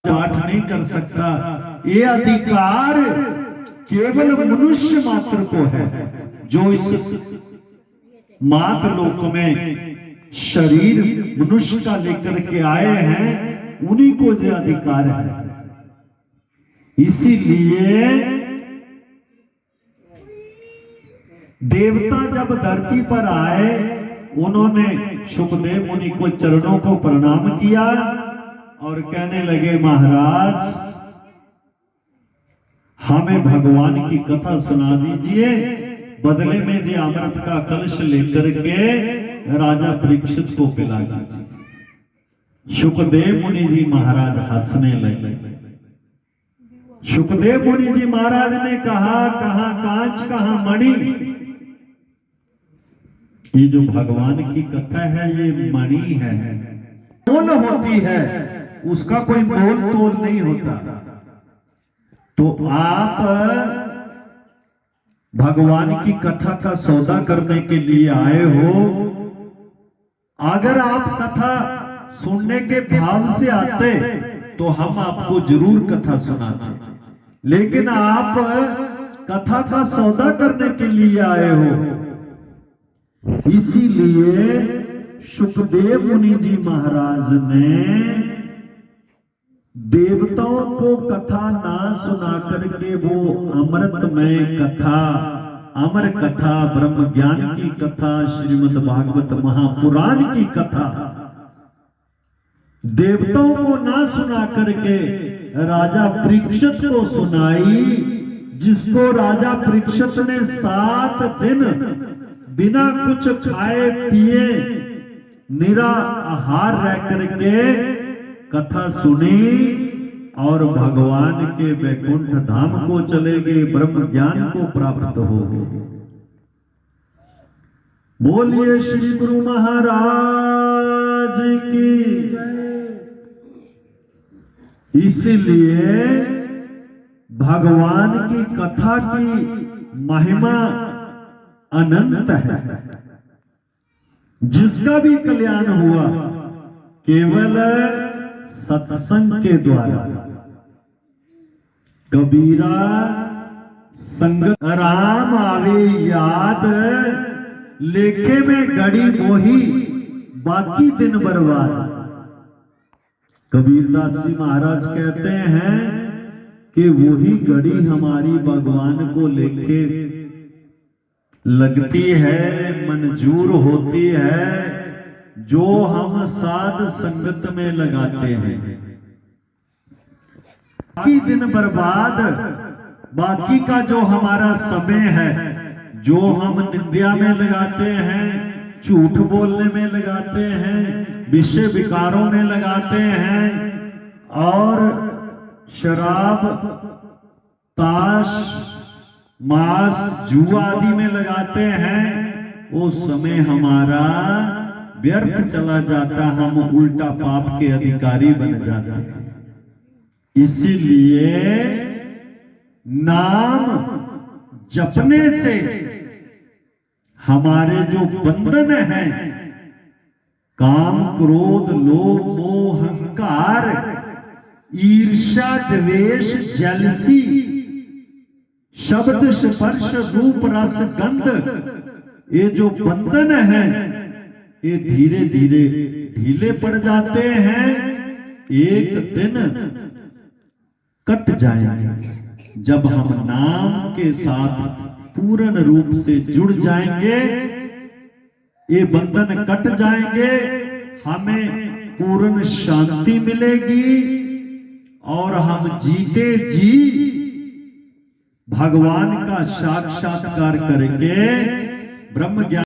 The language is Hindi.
पाठ नहीं कर सकता। ये अधिकार केवल मनुष्य मात्र को है, जो इस मात्र लोक में शरीर मनुष्य का लेकर के आए हैं, उन्हीं को जो अधिकार है। इसीलिए देवता जब धरती पर आए, उन्होंने सुखदेव मुनि को चरणों को प्रणाम किया और कहने लगे, महाराज हमें भगवान की कथा सुना दीजिए। बदले में जो अमृत का कलश लेकर के राजा परीक्षित को पिला दीजिए। सुखदेव मुनि जी महाराज हंसने लगे। सुखदेव मुनि जी महाराज ने कहा, कहां कांच कहां मणि। ये जो भगवान की कथा है ये मणि है, मोल होती है, उसका कोई मोल तोल नहीं होता। तो आप भगवान की कथा का सौदा करने के लिए आए हो। अगर आप कथा सुनने के भाव से आते तो हम आपको जरूर कथा सुनाते, लेकिन आप कथा का सौदा करने के लिए आए हो। इसीलिए सुखदेव मुनि जी महाराज ने देवताओं को कथा ना सुना करके वो अमृतमय कथा, अमर कथा, ब्रह्म ज्ञान की कथा, श्रीमद् भागवत महापुराण की कथा देवताओं को ना सुना करके राजा परीक्षित को सुनाई, जिसको राजा परीक्षित ने 7 दिन बिना कुछ खाए पिए निरा आहार रह करके कथा सुनी और भगवान के वैकुंठ धाम को चले गए, ब्रह्म ज्ञान को प्राप्त हो गए। बोलिए श्री गुरु महाराज की। इसलिए भगवान की कथा की महिमा अनंत है। जिसका भी कल्याण हुआ केवल सत्संग के द्वारा। कबीरा संगत राम आवे याद, लेखे में घड़ी मोही बाकी दिन बर्बाद। कबीरदास जी महाराज कहते हैं कि वही घड़ी हमारी भगवान को लेखे लगती है, मंजूर होती है, जो हम साध संगत में लगाते हैं। बाकी दिन बर्बाद, बाकी का जो हमारा समय है, जो हम निंदा में लगाते हैं, झूठ बोलने में लगाते हैं, विषय विकारों में लगाते हैं और शराब, ताश, मांस, जुआ आदि में लगाते हैं, वो समय हमारा व्यर्थ चला जाता, हम उल्टा पाप के अधिकारी बन जाते हैं। इसीलिए नाम जपने से हमारे जो बंधन हैं, काम, क्रोध, लोभ, मोह, अहंकार, ईर्ष्या, द्वेष, जलसी, शब्द, स्पर्श, रूप, रस, गंध, ये जो बंधन है ये धीरे धीरे ढीले पड़ जाते हैं। एक दिन कट जाएंगे जब हम नाम के साथ पूर्ण रूप से जुड़ जाएंगे। ये बंधन कट जाएंगे, हमें पूर्ण शांति मिलेगी और हम जीते जी भगवान का साक्षात्कार करके ब्रह्म ज्ञान